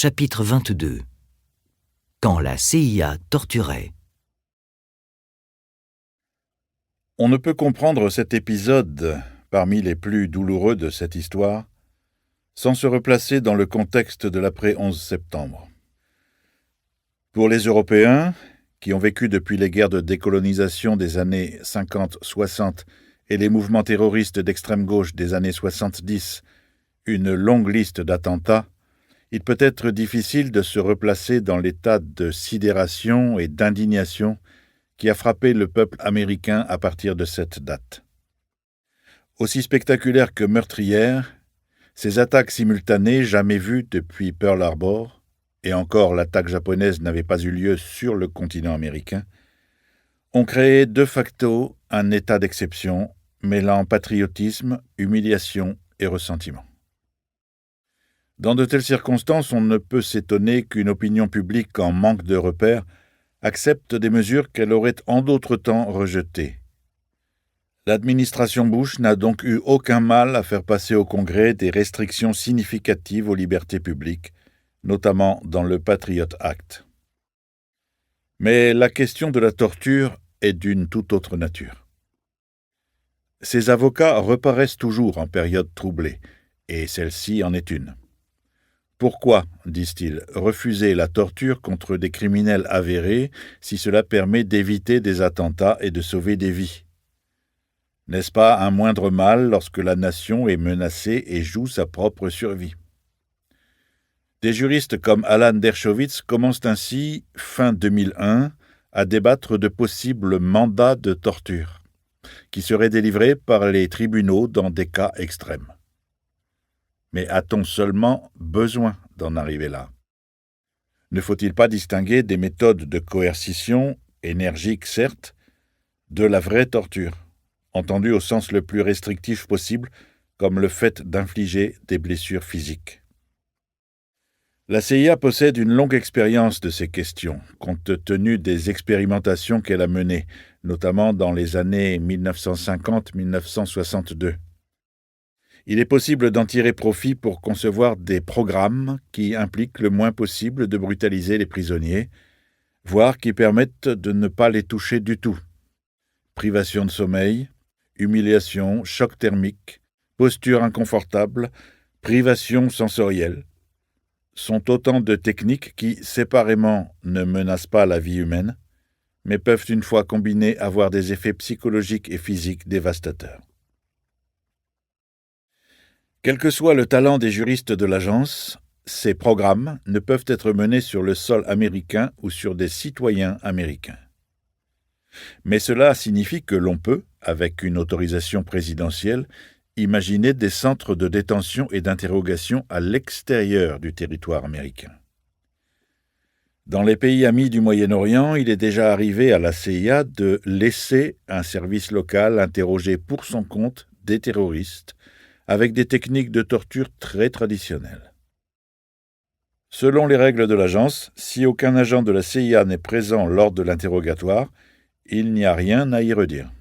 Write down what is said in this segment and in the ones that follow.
Chapitre 22. Quand la CIA torturait. On ne peut comprendre cet épisode, parmi les plus douloureux de cette histoire, sans se replacer dans le contexte de l'après-11 septembre. Pour les Européens, qui ont vécu depuis les guerres de décolonisation des années 50-60 et les mouvements terroristes d'extrême gauche des années 70, une longue liste d'attentats, il peut être difficile de se replacer dans l'état de sidération et d'indignation qui a frappé le peuple américain à partir de cette date. Aussi spectaculaires que meurtrières, ces attaques simultanées jamais vues depuis Pearl Harbor, et encore l'attaque japonaise n'avait pas eu lieu sur le continent américain, ont créé de facto un état d'exception mêlant patriotisme, humiliation et ressentiment. Dans de telles circonstances, on ne peut s'étonner qu'une opinion publique en manque de repères accepte des mesures qu'elle aurait en d'autres temps rejetées. L'administration Bush n'a donc eu aucun mal à faire passer au Congrès des restrictions significatives aux libertés publiques, notamment dans le Patriot Act. Mais la question de la torture est d'une toute autre nature. Ces avocats reparaissent toujours en période troublée, et celle-ci en est une. Pourquoi, disent-ils, refuser la torture contre des criminels avérés si cela permet d'éviter des attentats et de sauver des vies? N'est-ce pas un moindre mal lorsque la nation est menacée et joue sa propre survie? Des juristes comme Alan Dershowitz commencent ainsi, fin 2001, à débattre de possibles mandats de torture, qui seraient délivrés par les tribunaux dans des cas extrêmes. Mais a-t-on seulement besoin d'en arriver là? Ne faut-il pas distinguer des méthodes de coercition, énergiques certes, de la vraie torture, entendue au sens le plus restrictif possible, comme le fait d'infliger des blessures physiques? La CIA possède une longue expérience de ces questions, compte tenu des expérimentations qu'elle a menées, notamment dans les années 1950-1962. Il est possible d'en tirer profit pour concevoir des programmes qui impliquent le moins possible de brutaliser les prisonniers, voire qui permettent de ne pas les toucher du tout. Privation de sommeil, humiliation, choc thermique, posture inconfortable, privation sensorielle sont autant de techniques qui, séparément, ne menacent pas la vie humaine, mais peuvent une fois combinées avoir des effets psychologiques et physiques dévastateurs. Quel que soit le talent des juristes de l'agence, ces programmes ne peuvent être menés sur le sol américain ou sur des citoyens américains. Mais cela signifie que l'on peut, avec une autorisation présidentielle, imaginer des centres de détention et d'interrogation à l'extérieur du territoire américain. Dans les pays amis du Moyen-Orient, il est déjà arrivé à la CIA de laisser un service local interroger pour son compte des terroristes, avec des techniques de torture très traditionnelles. Selon les règles de l'agence, si aucun agent de la CIA n'est présent lors de l'interrogatoire, il n'y a rien à y redire.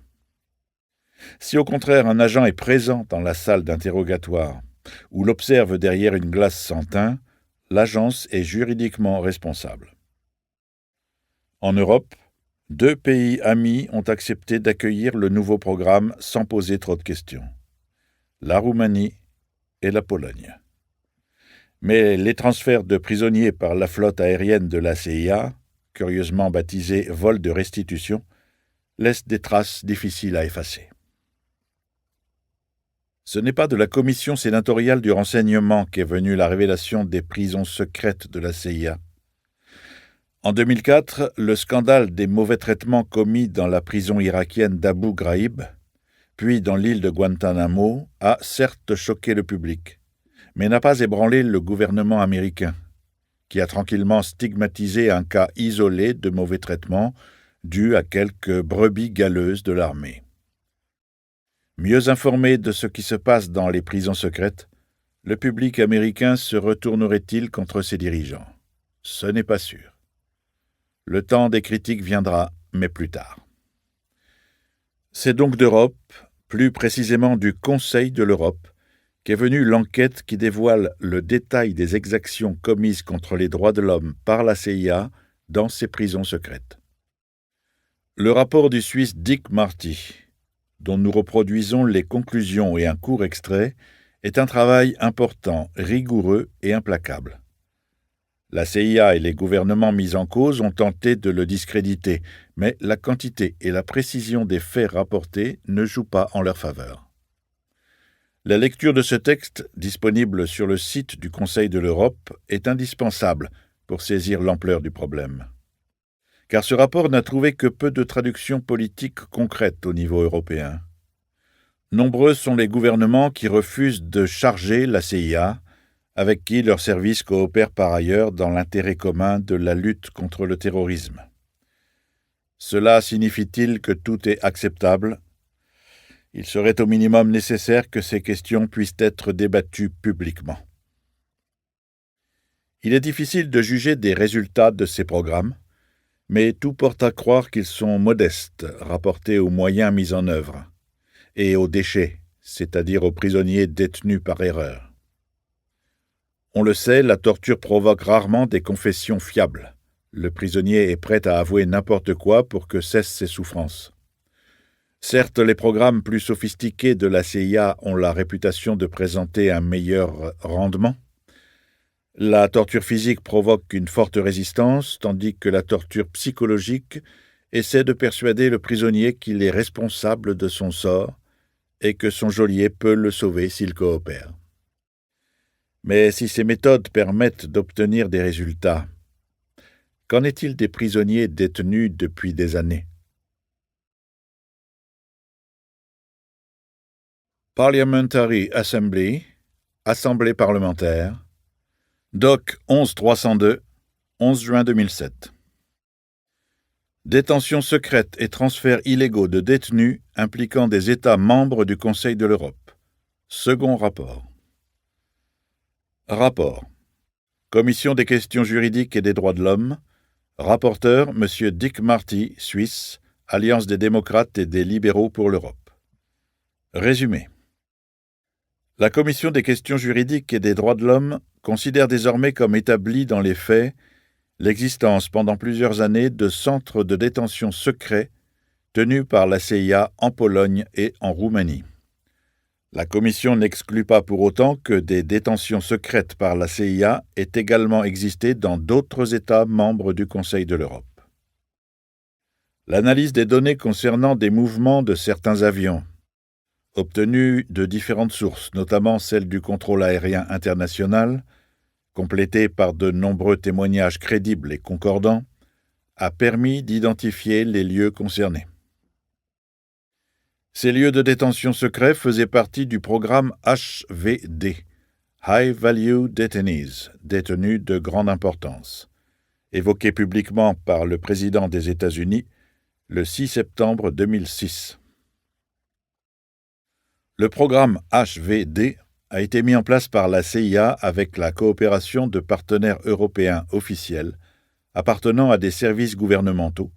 Si au contraire un agent est présent dans la salle d'interrogatoire ou l'observe derrière une glace sans teint, l'agence est juridiquement responsable. En Europe, 2 pays amis ont accepté d'accueillir le nouveau programme sans poser trop de questions: la Roumanie et la Pologne. Mais les transferts de prisonniers par la flotte aérienne de la CIA, curieusement baptisés vols de restitution, laissent des traces difficiles à effacer. Ce n'est pas de la commission sénatoriale du renseignement qu'est venue la révélation des prisons secrètes de la CIA. En 2004, le scandale des mauvais traitements commis dans la prison irakienne d'Abu Ghraib, puis dans l'île de Guantanamo, a certes choqué le public, mais n'a pas ébranlé le gouvernement américain, qui a tranquillement stigmatisé un cas isolé de mauvais traitements dû à quelques brebis galeuses de l'armée. Mieux informé de ce qui se passe dans les prisons secrètes, le public américain se retournerait-il contre ses dirigeants? Ce n'est pas sûr. Le temps des critiques viendra, mais plus tard. C'est donc d'Europe, plus précisément du Conseil de l'Europe, qu'est venue l'enquête qui dévoile le détail des exactions commises contre les droits de l'homme par la CIA dans ses prisons secrètes. Le rapport du Suisse Dick Marty, dont nous reproduisons les conclusions et un court extrait, est un travail important, rigoureux et implacable. La CIA et les gouvernements mis en cause ont tenté de le discréditer, mais la quantité et la précision des faits rapportés ne jouent pas en leur faveur. La lecture de ce texte, disponible sur le site du Conseil de l'Europe, est indispensable pour saisir l'ampleur du problème. Car ce rapport n'a trouvé que peu de traductions politiques concrètes au niveau européen. Nombreux sont les gouvernements qui refusent de charger la CIA, avec qui leurs services coopèrent par ailleurs dans l'intérêt commun de la lutte contre le terrorisme. Cela signifie-t-il que tout est acceptable ? Il serait au minimum nécessaire que ces questions puissent être débattues publiquement. Il est difficile de juger des résultats de ces programmes, mais tout porte à croire qu'ils sont modestes, rapportés aux moyens mis en œuvre, et aux déchets, c'est-à-dire aux prisonniers détenus par erreur. On le sait, la torture provoque rarement des confessions fiables. Le prisonnier est prêt à avouer n'importe quoi pour que cessent ses souffrances. Certes, les programmes plus sophistiqués de la CIA ont la réputation de présenter un meilleur rendement. La torture physique provoque une forte résistance, tandis que la torture psychologique essaie de persuader le prisonnier qu'il est responsable de son sort et que son geôlier peut le sauver s'il coopère. Mais si ces méthodes permettent d'obtenir des résultats, qu'en est-il des prisonniers détenus depuis des années ? Parliamentary Assembly, Assemblée parlementaire, Doc 11302, 11 juin 2007. Détention secrète et transferts illégaux de détenus impliquant des États membres du Conseil de l'Europe. Second rapport. Rapport. Commission des questions juridiques et des droits de l'homme. Rapporteur, M. Dick Marty, Suisse, Alliance des démocrates et des libéraux pour l'Europe. Résumé. La Commission des questions juridiques et des droits de l'homme considère désormais comme établie dans les faits l'existence pendant plusieurs années de centres de détention secrets tenus par la CIA en Pologne et en Roumanie. La Commission n'exclut pas pour autant que des détentions secrètes par la CIA aient également existé dans d'autres États membres du Conseil de l'Europe. L'analyse des données concernant des mouvements de certains avions, obtenus de différentes sources, notamment celle du contrôle aérien international, complétée par de nombreux témoignages crédibles et concordants, a permis d'identifier les lieux concernés. Ces lieux de détention secrets faisaient partie du programme HVD, High Value Detainees, détenus de grande importance, évoqué publiquement par le président des États-Unis le 6 septembre 2006. Le programme HVD a été mis en place par la CIA avec la coopération de partenaires européens officiels appartenant à des services gouvernementaux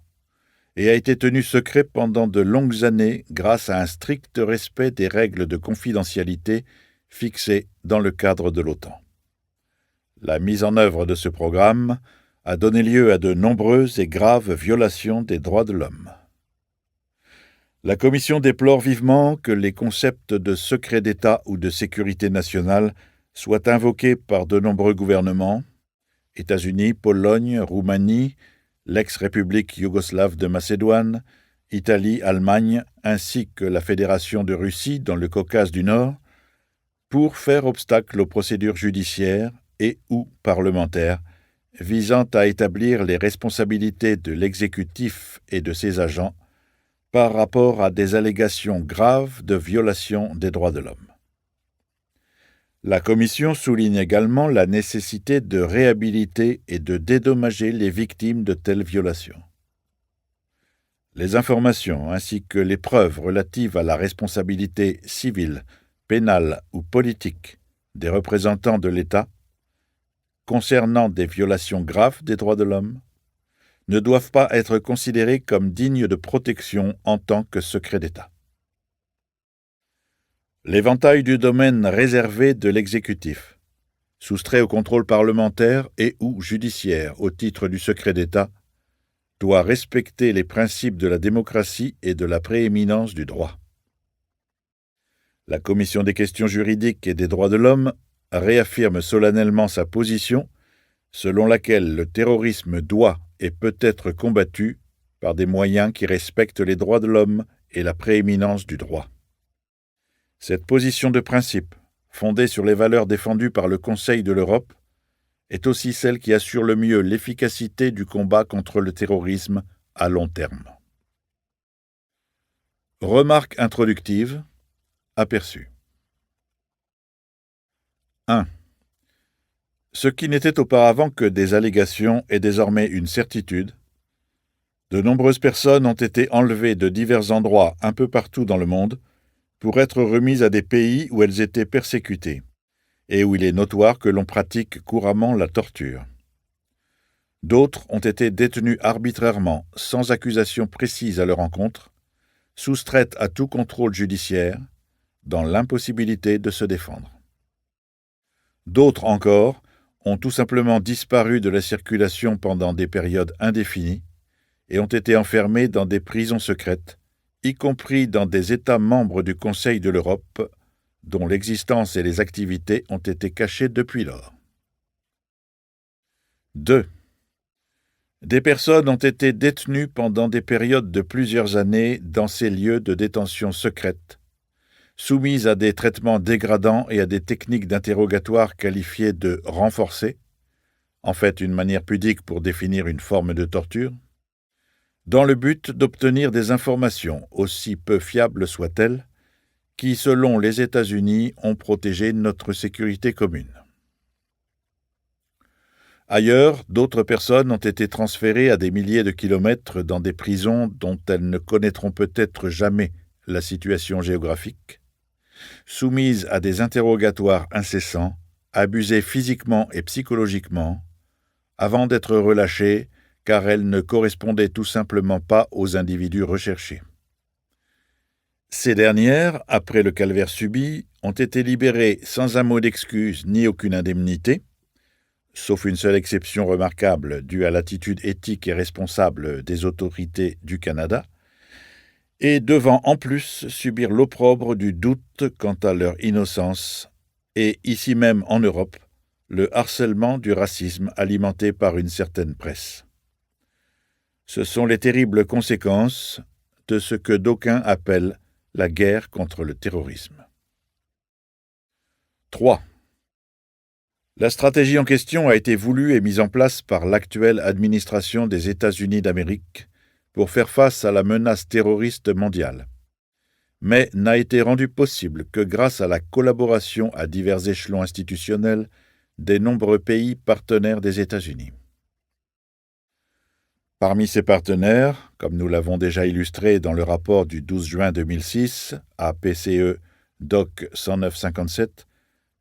et a été tenu secret pendant de longues années grâce à un strict respect des règles de confidentialité fixées dans le cadre de l'OTAN. La mise en œuvre de ce programme a donné lieu à de nombreuses et graves violations des droits de l'homme. La Commission déplore vivement que les concepts de secret d'État ou de sécurité nationale soient invoqués par de nombreux gouvernements, États-Unis, Pologne, Roumanie, l'ex-République yougoslave de Macédoine, Italie, Allemagne, ainsi que la Fédération de Russie dans le Caucase du Nord, pour faire obstacle aux procédures judiciaires et ou parlementaires visant à établir les responsabilités de l'exécutif et de ses agents par rapport à des allégations graves de violation des droits de l'homme. La Commission souligne également la nécessité de réhabiliter et de dédommager les victimes de telles violations. Les informations ainsi que les preuves relatives à la responsabilité civile, pénale ou politique des représentants de l'État concernant des violations graves des droits de l'homme ne doivent pas être considérés comme dignes de protection en tant que secret d'État. L'éventail du domaine réservé de l'exécutif, soustrait au contrôle parlementaire et ou judiciaire au titre du secret d'État, doit respecter les principes de la démocratie et de la prééminence du droit. La Commission des questions juridiques et des droits de l'homme réaffirme solennellement sa position selon laquelle le terrorisme doit et peut être combattu par des moyens qui respectent les droits de l'homme et la prééminence du droit. Cette position de principe, fondée sur les valeurs défendues par le Conseil de l'Europe, est aussi celle qui assure le mieux l'efficacité du combat contre le terrorisme à long terme. Remarque introductive. Aperçu. 1. Ce qui n'était auparavant que des allégations est désormais une certitude. De nombreuses personnes ont été enlevées de divers endroits un peu partout dans le monde pour être remises à des pays où elles étaient persécutées et où il est notoire que l'on pratique couramment la torture. D'autres ont été détenues arbitrairement, sans accusation précise à leur encontre, soustraites à tout contrôle judiciaire, dans l'impossibilité de se défendre. D'autres encore ont tout simplement disparu de la circulation pendant des périodes indéfinies et ont été enfermés dans des prisons secrètes, y compris dans des États membres du Conseil de l'Europe, dont l'existence et les activités ont été cachées depuis lors. 2. Des personnes ont été détenues pendant des périodes de plusieurs années dans ces lieux de détention secrètes, soumises à des traitements dégradants et à des techniques d'interrogatoire qualifiées de renforcées, en fait une manière pudique pour définir une forme de torture, dans le but d'obtenir des informations, aussi peu fiables soient-elles, qui, selon les États-Unis, ont protégé notre sécurité commune. Ailleurs, d'autres personnes ont été transférées à des milliers de kilomètres dans des prisons dont elles ne connaîtront peut-être jamais la situation géographique, soumises à des interrogatoires incessants, abusées physiquement et psychologiquement, avant d'être relâchées car elles ne correspondaient tout simplement pas aux individus recherchés. Ces dernières, après le calvaire subi, ont été libérées sans un mot d'excuse ni aucune indemnité, sauf une seule exception remarquable due à l'attitude éthique et responsable des autorités du Canada, et devant en plus subir l'opprobre du doute quant à leur innocence, et ici même en Europe, le harcèlement du racisme alimenté par une certaine presse. Ce sont les terribles conséquences de ce que d'aucuns appellent la guerre contre le terrorisme. 3. La stratégie en question a été voulue et mise en place par l'actuelle administration des États-Unis d'Amérique pour faire face à la menace terroriste mondiale, mais n'a été rendue possible que grâce à la collaboration à divers échelons institutionnels des nombreux pays partenaires des États-Unis. Parmi ces partenaires, comme nous l'avons déjà illustré dans le rapport du 12 juin 2006 à PCE Doc 10957,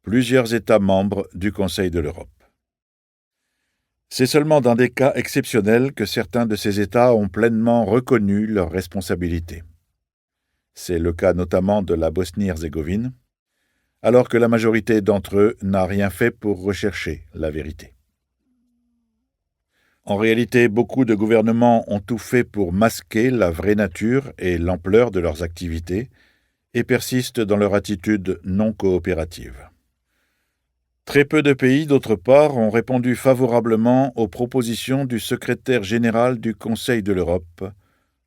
plusieurs États membres du Conseil de l'Europe. C'est seulement dans des cas exceptionnels que certains de ces États ont pleinement reconnu leurs responsabilités. C'est le cas notamment de la Bosnie-Herzégovine, alors que la majorité d'entre eux n'a rien fait pour rechercher la vérité. En réalité, beaucoup de gouvernements ont tout fait pour masquer la vraie nature et l'ampleur de leurs activités et persistent dans leur attitude non coopérative. Très peu de pays, d'autre part, ont répondu favorablement aux propositions du secrétaire général du Conseil de l'Europe,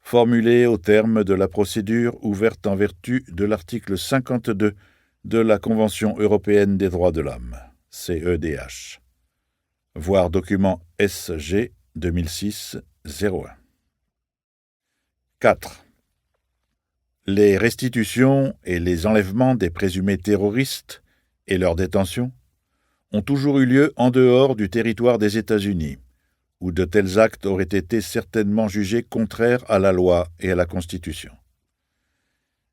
formulées au terme de la procédure ouverte en vertu de l'article 52 de la Convention européenne des droits de l'homme, CEDH. Voir document SG 2006-01. 4. Les restitutions et les enlèvements des présumés terroristes et leur détention ont toujours eu lieu en dehors du territoire des États-Unis, où de tels actes auraient été certainement jugés contraires à la loi et à la Constitution.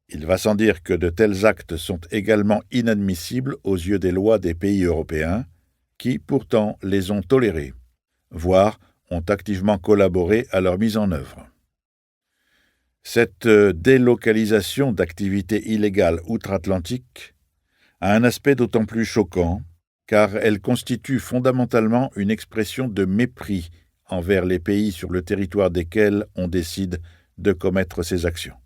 Il va sans dire que de tels actes sont également inadmissibles aux yeux des lois des pays européens, qui, pourtant, les ont tolérés, voire ont activement collaboré à leur mise en œuvre. Cette délocalisation d'activités illégales outre-Atlantique a un aspect d'autant plus choquant car elle constitue fondamentalement une expression de mépris envers les pays sur le territoire desquels on décide de commettre ces actions.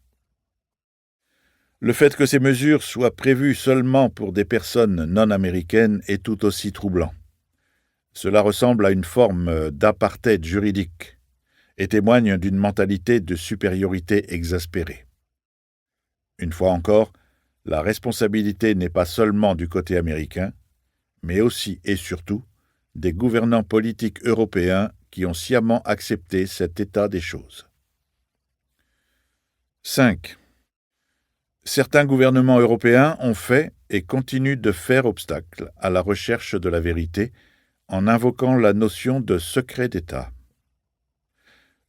Le fait que ces mesures soient prévues seulement pour des personnes non américaines est tout aussi troublant. Cela ressemble à une forme d'apartheid juridique et témoigne d'une mentalité de supériorité exaspérée. Une fois encore, la responsabilité n'est pas seulement du côté américain, mais aussi et surtout des gouvernants politiques européens qui ont sciemment accepté cet état des choses. 5. Certains gouvernements européens ont fait et continuent de faire obstacle à la recherche de la vérité en invoquant la notion de secret d'État.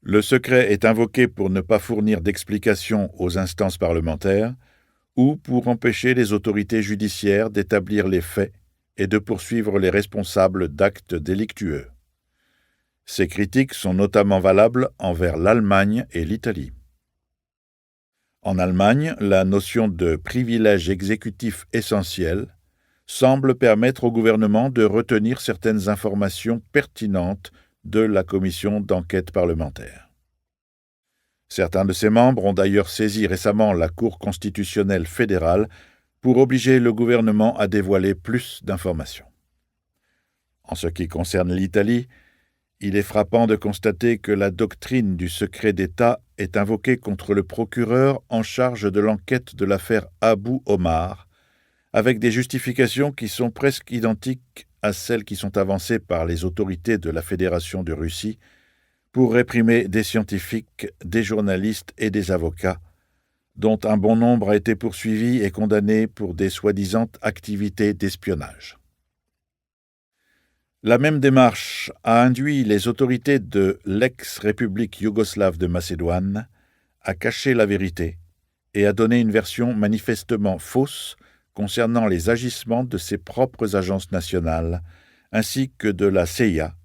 Le secret est invoqué pour ne pas fournir d'explications aux instances parlementaires ou pour empêcher les autorités judiciaires d'établir les faits et de poursuivre les responsables d'actes délictueux. Ces critiques sont notamment valables envers l'Allemagne et l'Italie. En Allemagne, la notion de privilège exécutif essentiel semble permettre au gouvernement de retenir certaines informations pertinentes de la commission d'enquête parlementaire. Certains de ses membres ont d'ailleurs saisi récemment la Cour constitutionnelle fédérale pour obliger le gouvernement à dévoiler plus d'informations. En ce qui concerne l'Italie, il est frappant de constater que la doctrine du secret d'État est invoquée contre le procureur en charge de l'enquête de l'affaire Abu Omar, avec des justifications qui sont presque identiques à celles qui sont avancées par les autorités de la Fédération de Russie pour réprimer des scientifiques, des journalistes et des avocats, dont un bon nombre a été poursuivi et condamné pour des soi-disant activités d'espionnage. La même démarche a induit les autorités de l'ex-république yougoslave de Macédoine à cacher la vérité et à donner une version manifestement fausse concernant les agissements de ses propres agences nationales, ainsi que de la CIA,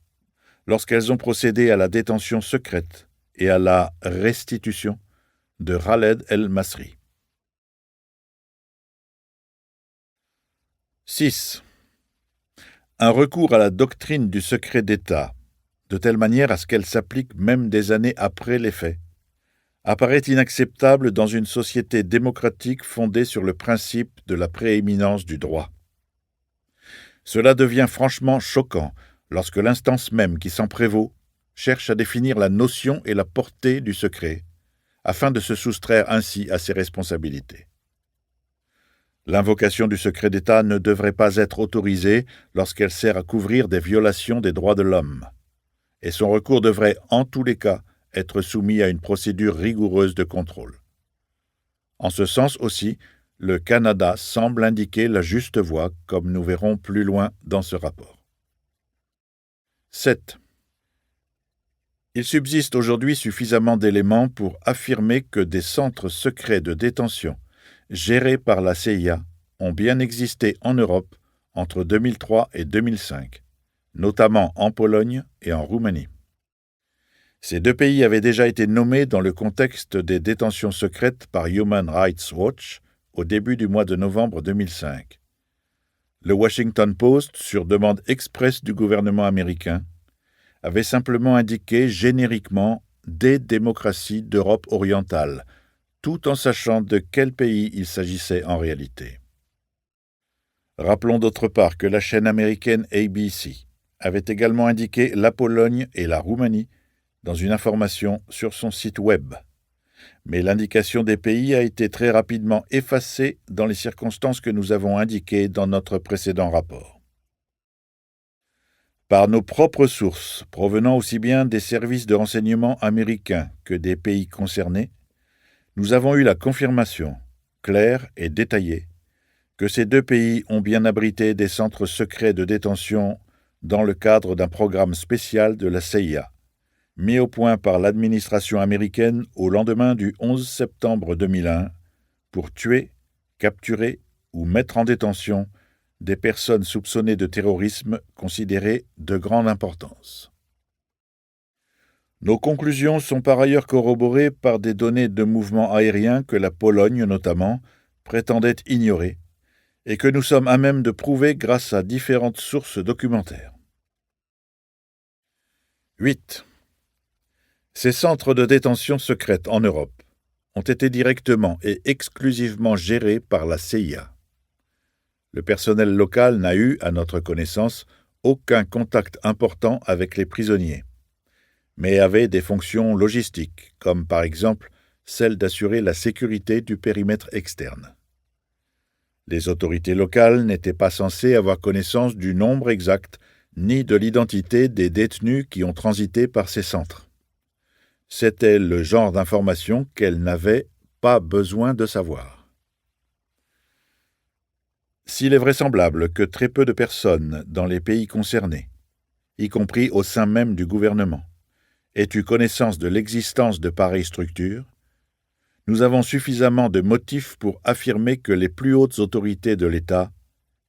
lorsqu'elles ont procédé à la détention secrète et à la restitution de Khaled El-Masri. 6. Un recours à la doctrine du secret d'État, de telle manière à ce qu'elle s'applique même des années après les faits, apparaît inacceptable dans une société démocratique fondée sur le principe de la prééminence du droit. Cela devient franchement choquant lorsque l'instance même qui s'en prévaut cherche à définir la notion et la portée du secret, afin de se soustraire ainsi à ses responsabilités. L'invocation du secret d'État ne devrait pas être autorisée lorsqu'elle sert à couvrir des violations des droits de l'homme, et son recours devrait, en tous les cas, être soumis à une procédure rigoureuse de contrôle. En ce sens aussi, le Canada semble indiquer la juste voie, comme nous verrons plus loin dans ce rapport. 7. Il subsiste aujourd'hui suffisamment d'éléments pour affirmer que des centres secrets de détention gérés par la CIA ont bien existé en Europe entre 2003 et 2005, notamment en Pologne et en Roumanie. Ces deux pays avaient déjà été nommés dans le contexte des détentions secrètes par Human Rights Watch au début du mois de novembre 2005. Le Washington Post, sur demande expresse du gouvernement américain, avait simplement indiqué génériquement « des démocraties d'Europe orientale », tout en sachant de quel pays il s'agissait en réalité. Rappelons d'autre part que la chaîne américaine ABC avait également indiqué la Pologne et la Roumanie dans une information sur son site web. Mais l'indication des pays a été très rapidement effacée dans les circonstances que nous avons indiquées dans notre précédent rapport. Par nos propres sources, provenant aussi bien des services de renseignement américains que des pays concernés, nous avons eu la confirmation, claire et détaillée, que ces deux pays ont bien abrité des centres secrets de détention dans le cadre d'un programme spécial de la CIA, mis au point par l'administration américaine au lendemain du 11 septembre 2001 pour tuer, capturer ou mettre en détention des personnes soupçonnées de terrorisme considérées de grande importance. Nos conclusions sont par ailleurs corroborées par des données de mouvements aériens que la Pologne, notamment, prétendait ignorer, et que nous sommes à même de prouver grâce à différentes sources documentaires. 8. Ces centres de détention secrète en Europe ont été directement et exclusivement gérés par la CIA. Le personnel local n'a eu, à notre connaissance, aucun contact important avec les prisonniers, mais avait des fonctions logistiques, comme par exemple celle d'assurer la sécurité du périmètre externe. Les autorités locales n'étaient pas censées avoir connaissance du nombre exact ni de l'identité des détenus qui ont transité par ces centres. C'était le genre d'information qu'elles n'avaient pas besoin de savoir. S'il est vraisemblable que très peu de personnes dans les pays concernés, y compris au sein même du gouvernement, aient eu connaissance de l'existence de pareilles structures, nous avons suffisamment de motifs pour affirmer que les plus hautes autorités de l'État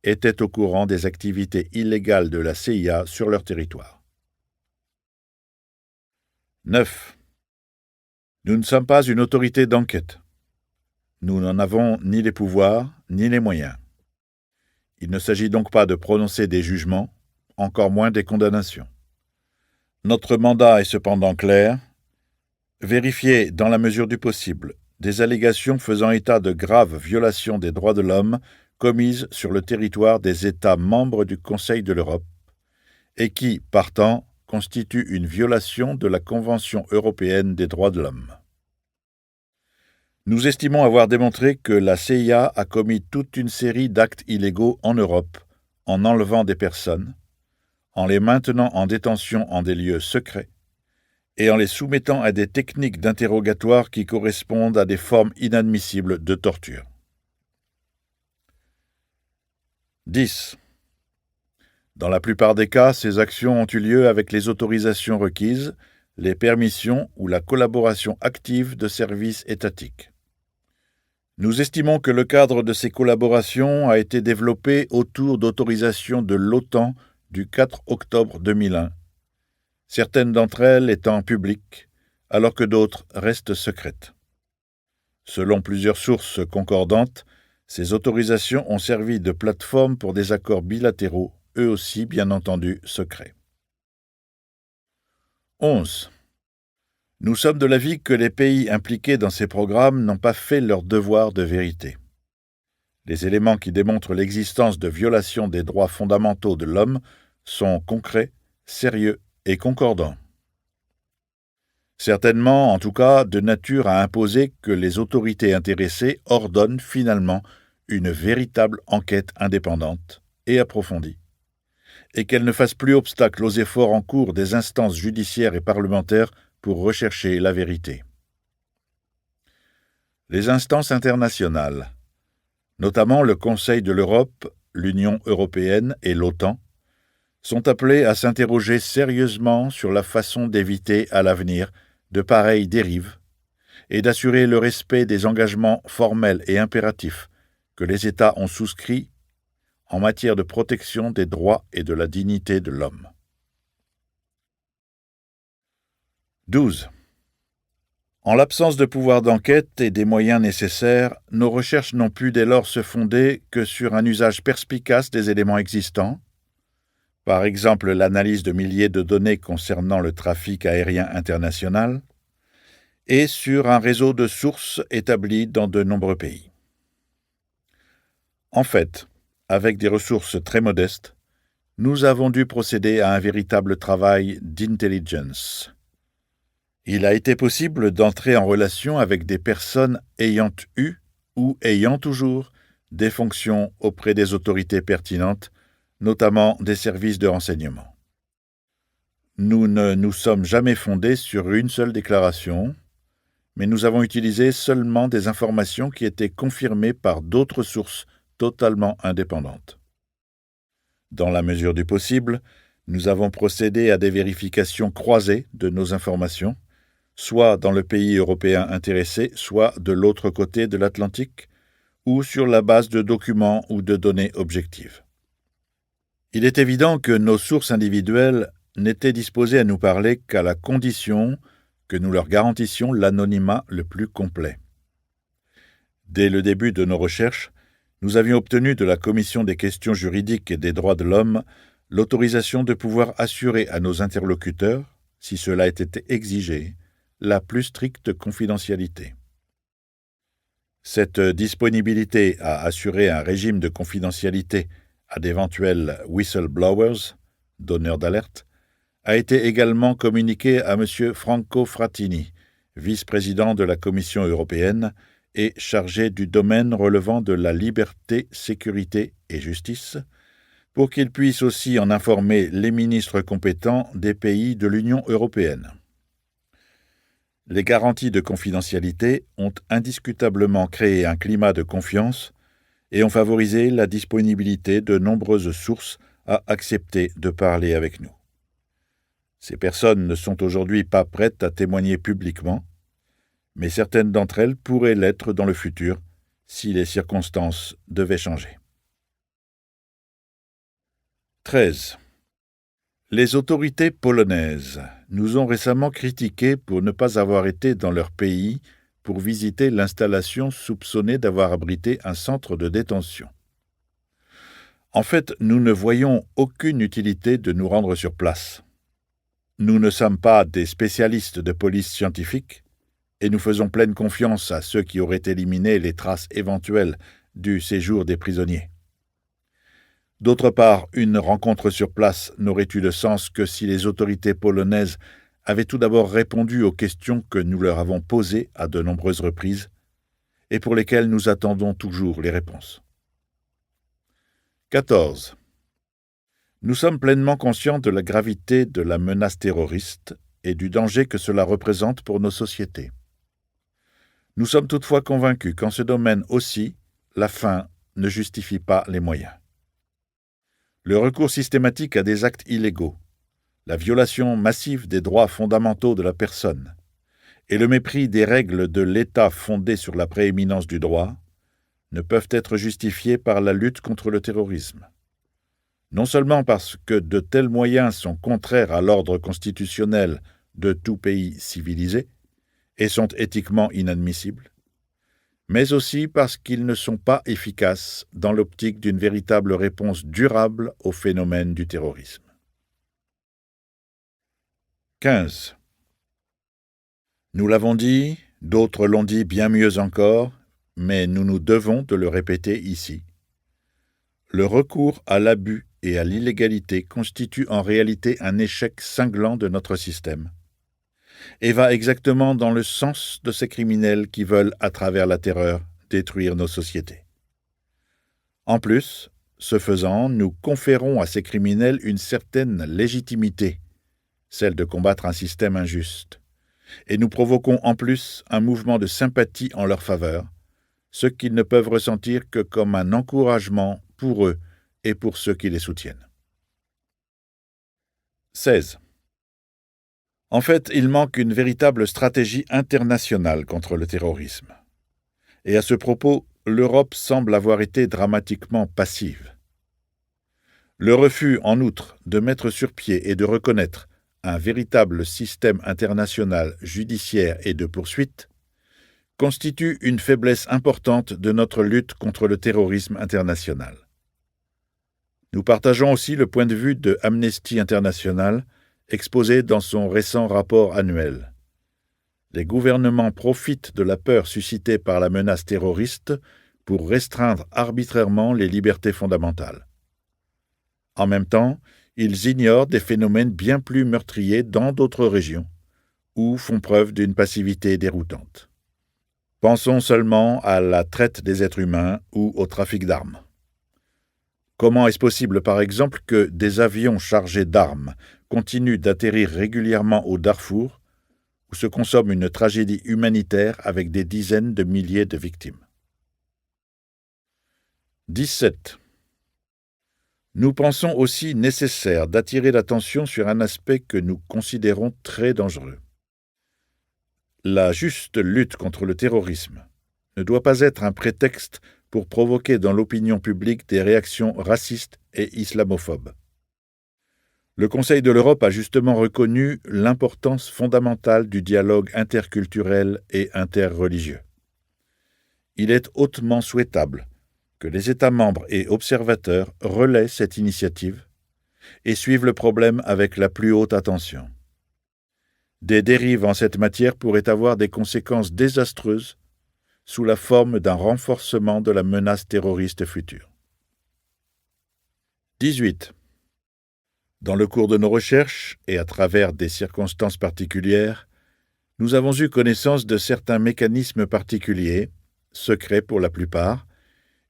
étaient au courant des activités illégales de la CIA sur leur territoire. 9. Nous ne sommes pas une autorité d'enquête. Nous n'en avons ni les pouvoirs ni les moyens. Il ne s'agit donc pas de prononcer des jugements, encore moins des condamnations. Notre mandat est cependant clair: vérifier, dans la mesure du possible, des allégations faisant état de graves violations des droits de l'homme commises sur le territoire des États membres du Conseil de l'Europe et qui, partant, constituent une violation de la Convention européenne des droits de l'homme. Nous estimons avoir démontré que la CIA a commis toute une série d'actes illégaux en Europe en enlevant des personnes, en les maintenant en détention en des lieux secrets et en les soumettant à des techniques d'interrogatoire qui correspondent à des formes inadmissibles de torture. 10. Dans la plupart des cas, ces actions ont eu lieu avec les autorisations requises, les permissions ou la collaboration active de services étatiques. Nous estimons que le cadre de ces collaborations a été développé autour d'autorisations de l'OTAN du 4 octobre 2001, certaines d'entre elles étant publiques, alors que d'autres restent secrètes. Selon plusieurs sources concordantes, ces autorisations ont servi de plateforme pour des accords bilatéraux, eux aussi bien entendu secrets. 11. Nous sommes de l'avis que les pays impliqués dans ces programmes n'ont pas fait leur devoir de vérité. Les éléments qui démontrent l'existence de violations des droits fondamentaux de l'homme sont concrets, sérieux et concordants. Certainement, en tout cas, de nature à imposer que les autorités intéressées ordonnent finalement une véritable enquête indépendante et approfondie, et qu'elle ne fasse plus obstacle aux efforts en cours des instances judiciaires et parlementaires pour rechercher la vérité. Les instances internationales, notamment le Conseil de l'Europe, l'Union européenne et l'OTAN, sont appelées à s'interroger sérieusement sur la façon d'éviter à l'avenir de pareilles dérives et d'assurer le respect des engagements formels et impératifs que les États ont souscrits en matière de protection des droits et de la dignité de l'homme. 12. En l'absence de pouvoir d'enquête et des moyens nécessaires, nos recherches n'ont pu dès lors se fonder que sur un usage perspicace des éléments existants, par exemple l'analyse de milliers de données concernant le trafic aérien international, et sur un réseau de sources établi dans de nombreux pays. En fait, avec des ressources très modestes, nous avons dû procéder à un véritable travail d'intelligence. Il a été possible d'entrer en relation avec des personnes ayant eu ou ayant toujours des fonctions auprès des autorités pertinentes, notamment des services de renseignement. Nous ne nous sommes jamais fondés sur une seule déclaration, mais nous avons utilisé seulement des informations qui étaient confirmées par d'autres sources totalement indépendantes. Dans la mesure du possible, nous avons procédé à des vérifications croisées de nos informations, soit dans le pays européen intéressé, soit de l'autre côté de l'Atlantique, ou sur la base de documents ou de données objectives. Il est évident que nos sources individuelles n'étaient disposés à nous parler qu'à la condition que nous leur garantissions l'anonymat le plus complet. Dès le début de nos recherches, nous avions obtenu de la Commission des questions juridiques et des droits de l'homme l'autorisation de pouvoir assurer à nos interlocuteurs, si cela était exigé, la plus stricte confidentialité. Cette disponibilité à assurer un régime de confidentialité à d'éventuels whistleblowers, donneurs d'alerte, a été également communiquée à M. Franco Frattini, vice-président de la Commission européenne et chargé du domaine relevant de la liberté, sécurité et justice, pour qu'il puisse aussi en informer les ministres compétents des pays de l'Union européenne. Les garanties de confidentialité ont indiscutablement créé un climat de confiance et ont favorisé la disponibilité de nombreuses sources à accepter de parler avec nous. Ces personnes ne sont aujourd'hui pas prêtes à témoigner publiquement, mais certaines d'entre elles pourraient l'être dans le futur si les circonstances devaient changer. 13. Les autorités polonaises nous ont récemment critiqués pour ne pas avoir été dans leur pays pour visiter l'installation soupçonnée d'avoir abrité un centre de détention. En fait, nous ne voyons aucune utilité de nous rendre sur place. Nous ne sommes pas des spécialistes de police scientifique et nous faisons pleine confiance à ceux qui auraient éliminé les traces éventuelles du séjour des prisonniers. D'autre part, une rencontre sur place n'aurait eu de sens que si les autorités polonaises avaient tout d'abord répondu aux questions que nous leur avons posées à de nombreuses reprises et pour lesquelles nous attendons toujours les réponses. 14. Nous sommes pleinement conscients de la gravité de la menace terroriste et du danger que cela représente pour nos sociétés. Nous sommes toutefois convaincus qu'en ce domaine aussi, la fin ne justifie pas les moyens. Le recours systématique à des actes illégaux, la violation massive des droits fondamentaux de la personne et le mépris des règles de l'État fondées sur la prééminence du droit ne peuvent être justifiés par la lutte contre le terrorisme. Non seulement parce que de tels moyens sont contraires à l'ordre constitutionnel de tout pays civilisé et sont éthiquement inadmissibles, mais aussi parce qu'ils ne sont pas efficaces dans l'optique d'une véritable réponse durable au phénomène du terrorisme. 15. Nous l'avons dit, d'autres l'ont dit bien mieux encore, mais nous nous devons de le répéter ici. Le recours à l'abus et à l'illégalité constitue en réalité un échec cinglant de notre système et va exactement dans le sens de ces criminels qui veulent, à travers la terreur, détruire nos sociétés. En plus, ce faisant, nous conférons à ces criminels une certaine légitimité, celle de combattre un système injuste, et nous provoquons en plus un mouvement de sympathie en leur faveur, ce qu'ils ne peuvent ressentir que comme un encouragement pour eux et pour ceux qui les soutiennent. 16. En fait, il manque une véritable stratégie internationale contre le terrorisme. Et à ce propos, l'Europe semble avoir été dramatiquement passive. Le refus, en outre, de mettre sur pied et de reconnaître un véritable système international judiciaire et de poursuite constitue une faiblesse importante de notre lutte contre le terrorisme international. Nous partageons aussi le point de vue de Amnesty International exposé dans son récent rapport annuel. Les gouvernements profitent de la peur suscitée par la menace terroriste pour restreindre arbitrairement les libertés fondamentales. En même temps, ils ignorent des phénomènes bien plus meurtriers dans d'autres régions, ou font preuve d'une passivité déroutante. Pensons seulement à la traite des êtres humains ou au trafic d'armes. Comment est-ce possible, par exemple, que des avions chargés d'armes continuent d'atterrir régulièrement au Darfour, où se consomme une tragédie humanitaire avec des dizaines de milliers de victimes? 17. Nous pensons aussi nécessaire d'attirer l'attention sur un aspect que nous considérons très dangereux. La juste lutte contre le terrorisme ne doit pas être un prétexte pour provoquer dans l'opinion publique des réactions racistes et islamophobes. Le Conseil de l'Europe a justement reconnu l'importance fondamentale du dialogue interculturel et interreligieux. Il est hautement souhaitable que les États membres et observateurs relaient cette initiative et suivent le problème avec la plus haute attention. Des dérives en cette matière pourraient avoir des conséquences désastreuses sous la forme d'un renforcement de la menace terroriste future. 18. Dans le cours de nos recherches et à travers des circonstances particulières, nous avons eu connaissance de certains mécanismes particuliers, secrets pour la plupart,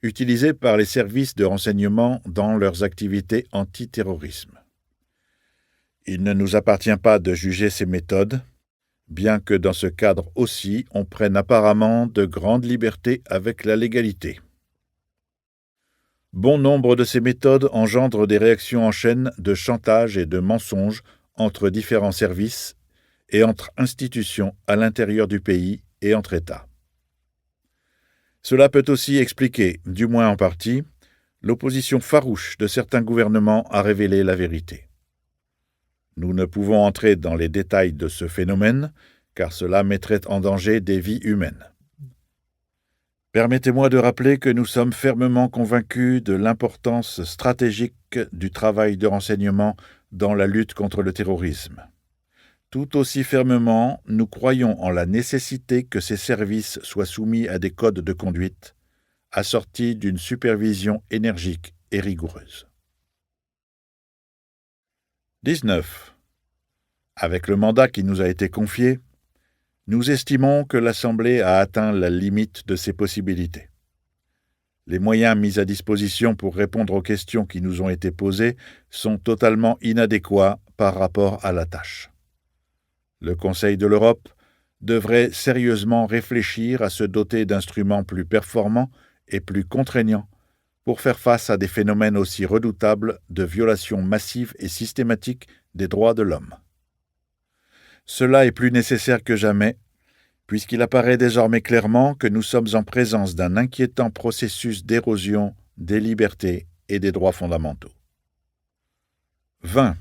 utilisés par les services de renseignement dans leurs activités antiterrorisme. Il ne nous appartient pas de juger ces méthodes, bien que dans ce cadre aussi on prenne apparemment de grandes libertés avec la légalité. Bon nombre de ces méthodes engendrent des réactions en chaîne de chantage et de mensonges entre différents services et entre institutions à l'intérieur du pays et entre États. Cela peut aussi expliquer, du moins en partie, l'opposition farouche de certains gouvernements à révéler la vérité. Nous ne pouvons entrer dans les détails de ce phénomène, car cela mettrait en danger des vies humaines. Permettez-moi de rappeler que nous sommes fermement convaincus de l'importance stratégique du travail de renseignement dans la lutte contre le terrorisme. Tout aussi fermement, nous croyons en la nécessité que ces services soient soumis à des codes de conduite, assortis d'une supervision énergique et rigoureuse. 19. Avec le mandat qui nous a été confié, nous estimons que l'Assemblée a atteint la limite de ses possibilités. Les moyens mis à disposition pour répondre aux questions qui nous ont été posées sont totalement inadéquats par rapport à la tâche. Le Conseil de l'Europe devrait sérieusement réfléchir à se doter d'instruments plus performants et plus contraignants pour faire face à des phénomènes aussi redoutables de violations massives et systématiques des droits de l'homme. Cela est plus nécessaire que jamais, puisqu'il apparaît désormais clairement que nous sommes en présence d'un inquiétant processus d'érosion des libertés et des droits fondamentaux. 20.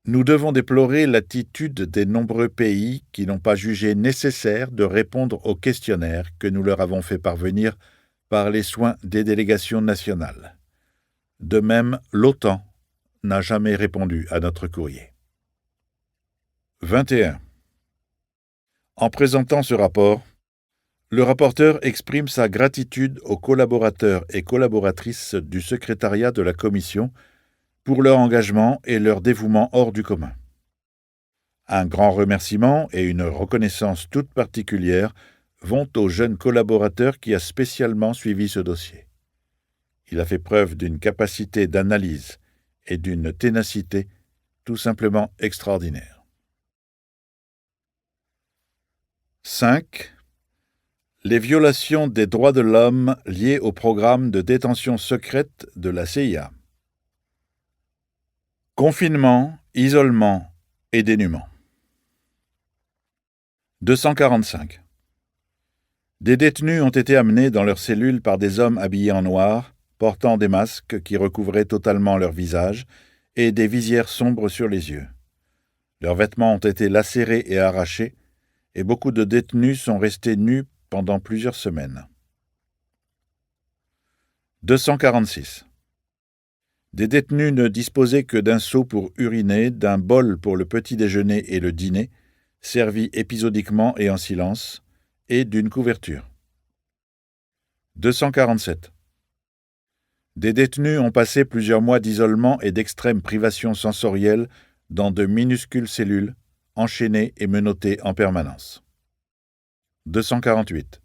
Nous devons déplorer l'attitude des nombreux pays qui n'ont pas jugé nécessaire de répondre aux questionnaires que nous leur avons fait parvenir par les soins des délégations nationales. De même, l'OTAN n'a jamais répondu à notre courrier. 21. En présentant ce rapport, le rapporteur exprime sa gratitude aux collaborateurs et collaboratrices du secrétariat de la Commission pour leur engagement et leur dévouement hors du commun. Un grand remerciement et une reconnaissance toute particulière vont au jeune collaborateur qui a spécialement suivi ce dossier. Il a fait preuve d'une capacité d'analyse et d'une ténacité tout simplement extraordinaire. 5. Les violations des droits de l'homme liées au programme de détention secrète de la CIA. Confinement, isolement et dénuement. 245. Des détenus ont été amenés dans leurs cellules par des hommes habillés en noir, portant des masques qui recouvraient totalement leur visage et des visières sombres sur les yeux. Leurs vêtements ont été lacérés et arrachés, et beaucoup de détenus sont restés nus pendant plusieurs semaines. 246. Des détenus ne disposaient que d'un seau pour uriner, d'un bol pour le petit déjeuner et le dîner, servi épisodiquement et en silence, et d'une couverture. 247. Des détenus ont passé plusieurs mois d'isolement et d'extrême privation sensorielle dans de minuscules cellules, enchaînés et menottés en permanence. 248.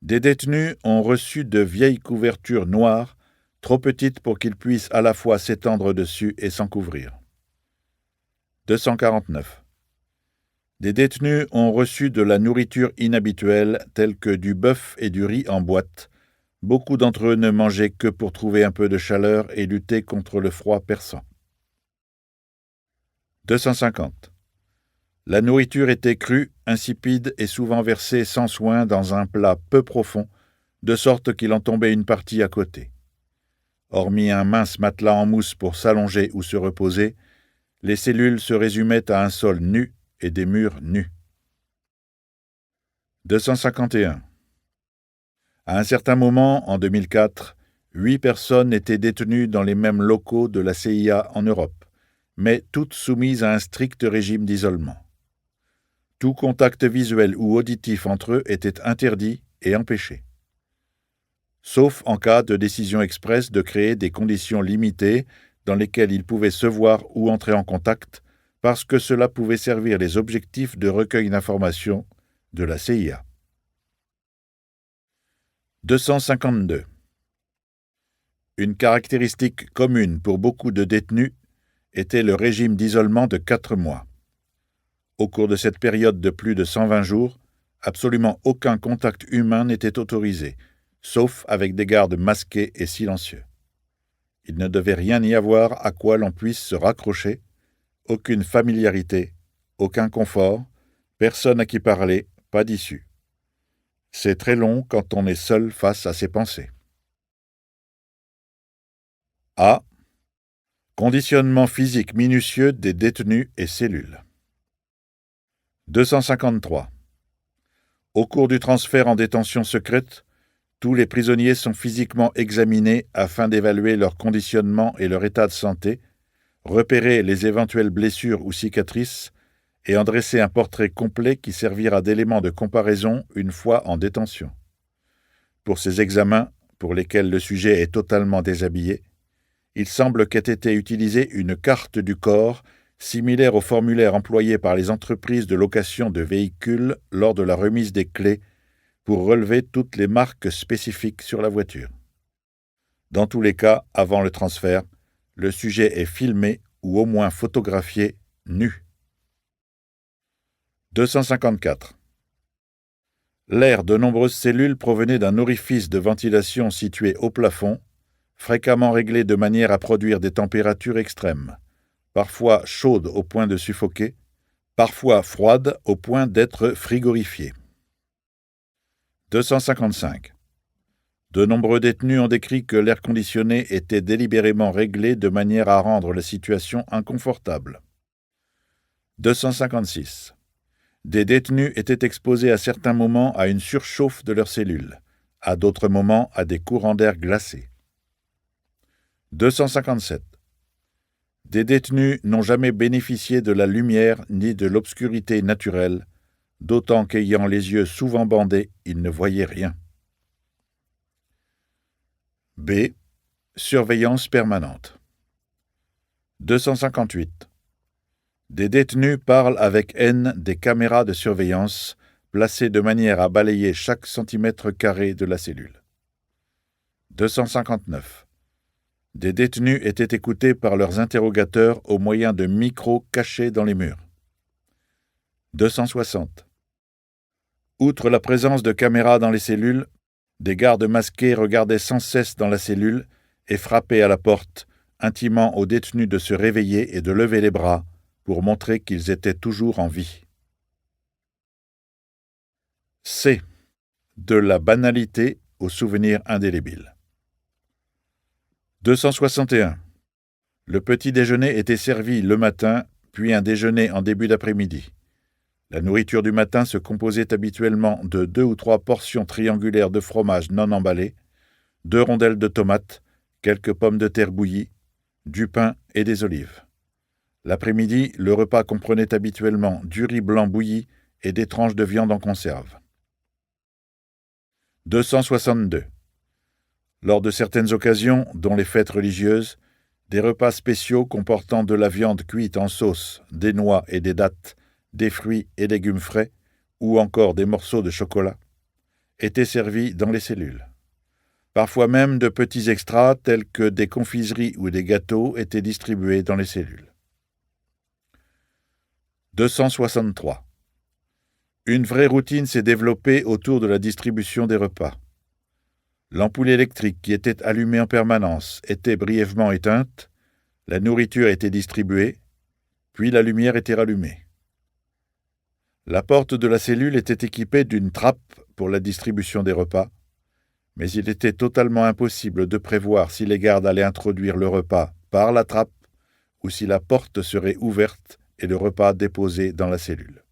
Des détenus ont reçu de vieilles couvertures noires, trop petites pour qu'ils puissent à la fois s'étendre dessus et s'en couvrir. 249. Des détenus ont reçu de la nourriture inhabituelle telle que du bœuf et du riz en boîte. Beaucoup d'entre eux ne mangeaient que pour trouver un peu de chaleur et lutter contre le froid perçant. 250. La nourriture était crue, insipide et souvent versée sans soin dans un plat peu profond, de sorte qu'il en tombait une partie à côté. Hormis un mince matelas en mousse pour s'allonger ou se reposer, les cellules se résumaient à un sol nu et des murs nus. 251. À un certain moment, en 2004, 8 personnes étaient détenues dans les mêmes locaux de la CIA en Europe, mais toutes soumises à un strict régime d'isolement. Tout contact visuel ou auditif entre eux était interdit et empêché, sauf en cas de décision expresse de créer des conditions limitées dans lesquelles ils pouvaient se voir ou entrer en contact, parce que cela pouvait servir les objectifs de recueil d'informations de la CIA. 252. Une caractéristique commune pour beaucoup de détenus était le régime d'isolement de 4 mois. Au cours de cette période de plus de 120 jours, absolument aucun contact humain n'était autorisé, sauf avec des gardes masqués et silencieux. Il ne devait rien y avoir à quoi l'on puisse se raccrocher, aucune familiarité, aucun confort, personne à qui parler, pas d'issue. C'est très long quand on est seul face à ses pensées. A. Conditionnement physique minutieux des détenus et cellules. 253. Au cours du transfert en détention secrète, tous les prisonniers sont physiquement examinés afin d'évaluer leur conditionnement et leur état de santé, repérer les éventuelles blessures ou cicatrices et en dresser un portrait complet qui servira d'élément de comparaison une fois en détention. Pour ces examens, pour lesquels le sujet est totalement déshabillé, il semble qu'ait été utilisée une carte du corps similaire au formulaire employé par les entreprises de location de véhicules lors de la remise des clés pour relever toutes les marques spécifiques sur la voiture. Dans tous les cas, avant le transfert, le sujet est filmé ou au moins photographié nu. 254. L'air de nombreuses cellules provenait d'un orifice de ventilation situé au plafond, fréquemment réglé de manière à produire des températures extrêmes, parfois chaudes au point de suffoquer, parfois froides au point d'être frigorifiées. 255. De nombreux détenus ont décrit que l'air conditionné était délibérément réglé de manière à rendre la situation inconfortable. 256. Des détenus étaient exposés à certains moments à une surchauffe de leurs cellules, à d'autres moments à des courants d'air glacés. 257. Des détenus n'ont jamais bénéficié de la lumière ni de l'obscurité naturelle, d'autant qu'ayant les yeux souvent bandés, ils ne voyaient rien. B. Surveillance permanente. 258. Des détenus parlent avec haine des caméras de surveillance placées de manière à balayer chaque centimètre carré de la cellule. 259. Des détenus étaient écoutés par leurs interrogateurs au moyen de micros cachés dans les murs. 260. Outre la présence de caméras dans les cellules, des gardes masqués regardaient sans cesse dans la cellule et frappaient à la porte, intimant aux détenus de se réveiller et de lever les bras pour montrer qu'ils étaient toujours en vie. C. De la banalité au souvenir indélébile. 261. Le petit déjeuner était servi le matin, puis un déjeuner en début d'après-midi. La nourriture du matin se composait habituellement de 2 ou 3 portions triangulaires de fromage non emballé, 2 rondelles de tomates, quelques pommes de terre bouillies, du pain et des olives. L'après-midi, le repas comprenait habituellement du riz blanc bouilli et des tranches de viande en conserve. 262. Lors de certaines occasions, dont les fêtes religieuses, des repas spéciaux comportant de la viande cuite en sauce, des noix et des dattes, des fruits et légumes frais, ou encore des morceaux de chocolat, étaient servis dans les cellules. Parfois même de petits extras tels que des confiseries ou des gâteaux étaient distribués dans les cellules. 263. Une vraie routine s'est développée autour de la distribution des repas. L'ampoule électrique qui était allumée en permanence était brièvement éteinte, la nourriture était distribuée, puis la lumière était rallumée. La porte de la cellule était équipée d'une trappe pour la distribution des repas, mais il était totalement impossible de prévoir si les gardes allaient introduire le repas par la trappe ou si la porte serait ouverte et le repas déposé dans la cellule.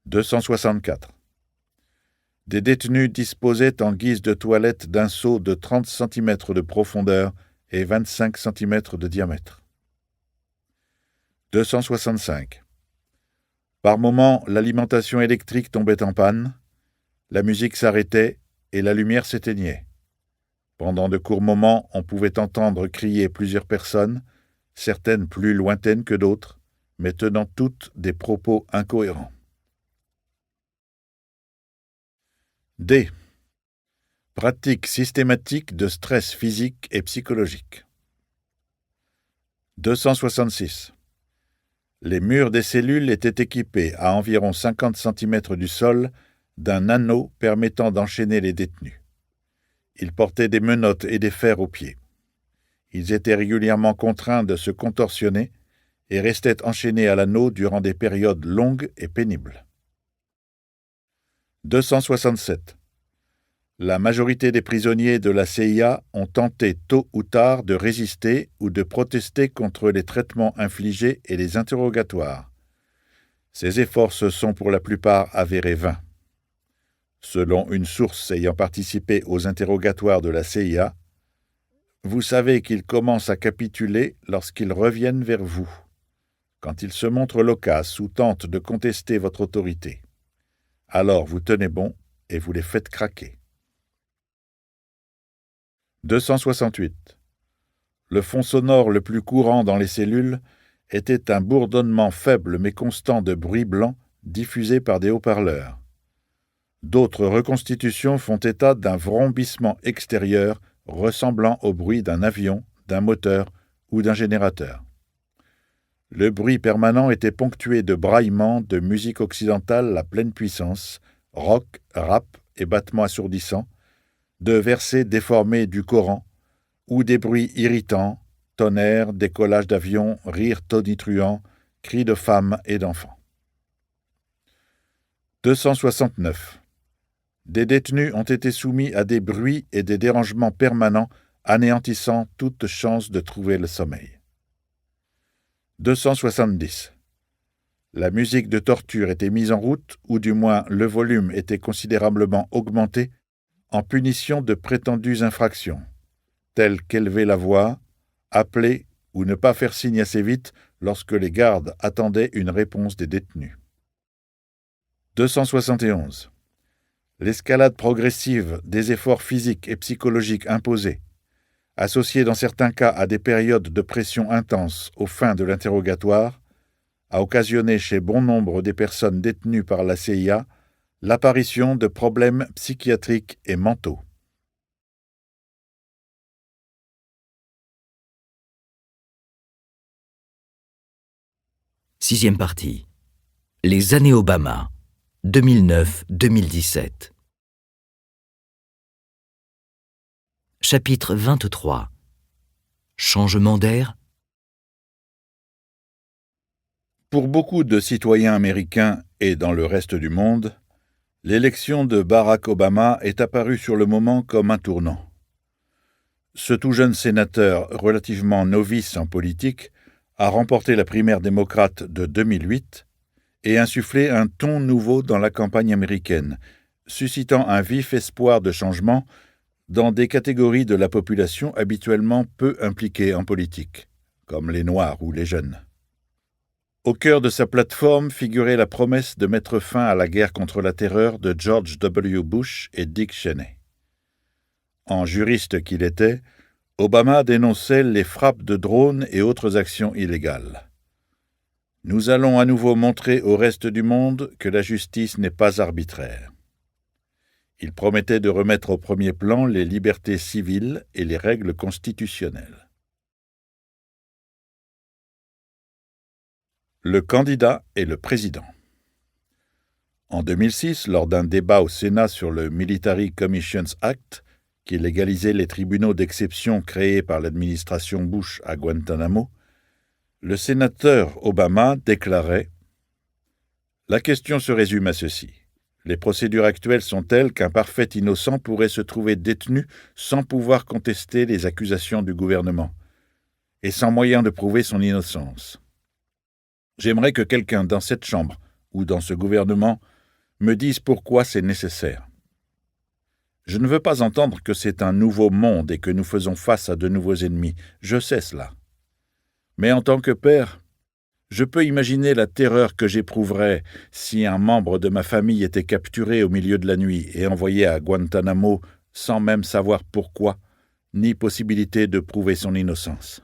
264. Des détenus disposaient en guise de toilette d'un seau de 30 cm de profondeur et 25 cm de diamètre. 265. Par moments, l'alimentation électrique tombait en panne, la musique s'arrêtait et la lumière s'éteignait. Pendant de courts moments, on pouvait entendre crier plusieurs personnes, certaines plus lointaines que d'autres, mais tenant toutes des propos incohérents. D. Pratique systématique de stress physique et psychologique. 266. Les murs des cellules étaient équipés à environ 50 cm du sol d'un anneau permettant d'enchaîner les détenus. Ils portaient des menottes et des fers aux pieds. Ils étaient régulièrement contraints de se contorsionner et restaient enchaînés à l'anneau durant des périodes longues et pénibles. 267. La majorité des prisonniers de la CIA ont tenté tôt ou tard de résister ou de protester contre les traitements infligés et les interrogatoires. Ces efforts se sont pour la plupart avérés vains. Selon une source ayant participé aux interrogatoires de la CIA, vous savez qu'ils commencent à capituler lorsqu'ils reviennent vers vous, quand ils se montrent loquaces ou tentent de contester votre autorité. Alors vous tenez bon et vous les faites craquer. 268. Le fond sonore le plus courant dans les cellules était un bourdonnement faible mais constant de bruit blanc diffusé par des haut-parleurs. D'autres reconstitutions font état d'un vrombissement extérieur ressemblant au bruit d'un avion, d'un moteur ou d'un générateur. Le bruit permanent était ponctué de braillements de musique occidentale à pleine puissance, rock, rap et battements assourdissants, de versets déformés du Coran, ou des bruits irritants, tonnerre, décollage d'avions, rires tonitruants, cris de femmes et d'enfants. 269. Des détenus ont été soumis à des bruits et des dérangements permanents anéantissant toute chance de trouver le sommeil. 270. La musique de torture était mise en route, ou du moins le volume était considérablement augmenté en punition de prétendues infractions, telles qu'élever la voix, appeler ou ne pas faire signe assez vite lorsque les gardes attendaient une réponse des détenus. 271. L'escalade progressive des efforts physiques et psychologiques imposés, associée dans certains cas à des périodes de pression intense aux fins de l'interrogatoire, a occasionné chez bon nombre des personnes détenues par la CIA l'apparition de problèmes psychiatriques et mentaux. Sixième partie. Les années Obama, 2009-2017. Chapitre 23. Changement d'air. Pour beaucoup de citoyens américains et dans le reste du monde, l'élection de Barack Obama est apparue sur le moment comme un tournant. Ce tout jeune sénateur, relativement novice en politique, a remporté la primaire démocrate de 2008 et insufflé un ton nouveau dans la campagne américaine, suscitant un vif espoir de changement dans des catégories de la population habituellement peu impliquées en politique, comme les Noirs ou les jeunes. Au cœur de sa plateforme figurait la promesse de mettre fin à la guerre contre la terreur de George W. Bush et Dick Cheney. En juriste qu'il était, Obama dénonçait les frappes de drones et autres actions illégales. « Nous allons à nouveau montrer au reste du monde que la justice n'est pas arbitraire. » Il promettait de remettre au premier plan les libertés civiles et les règles constitutionnelles. Le candidat et le président. En 2006, lors d'un débat au Sénat sur le Military Commissions Act, qui légalisait les tribunaux d'exception créés par l'administration Bush à Guantanamo, le sénateur Obama déclarait « La question se résume à ceci. Les procédures actuelles sont telles qu'un parfait innocent pourrait se trouver détenu sans pouvoir contester les accusations du gouvernement et sans moyen de prouver son innocence. J'aimerais que quelqu'un dans cette chambre ou dans ce gouvernement me dise pourquoi c'est nécessaire. Je ne veux pas entendre que c'est un nouveau monde et que nous faisons face à de nouveaux ennemis. Je sais cela. Mais en tant que père, je peux imaginer la terreur que j'éprouverais si un membre de ma famille était capturé au milieu de la nuit et envoyé à Guantanamo sans même savoir pourquoi, ni possibilité de prouver son innocence.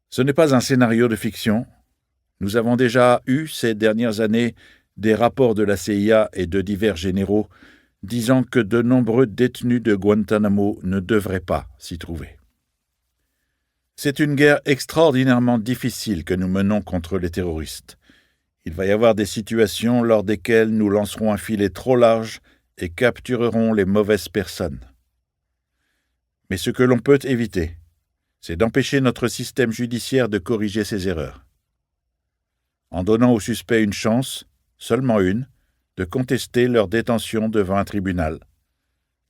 Ce n'est pas un scénario de fiction. Nous avons déjà eu ces dernières années des rapports de la CIA et de divers généraux disant que de nombreux détenus de Guantanamo ne devraient pas s'y trouver. C'est une guerre extraordinairement difficile que nous menons contre les terroristes. Il va y avoir des situations lors desquelles nous lancerons un filet trop large et capturerons les mauvaises personnes. Mais ce que l'on peut éviter, c'est d'empêcher notre système judiciaire de corriger ses erreurs. En donnant aux suspects une chance, seulement une, de contester leur détention devant un tribunal,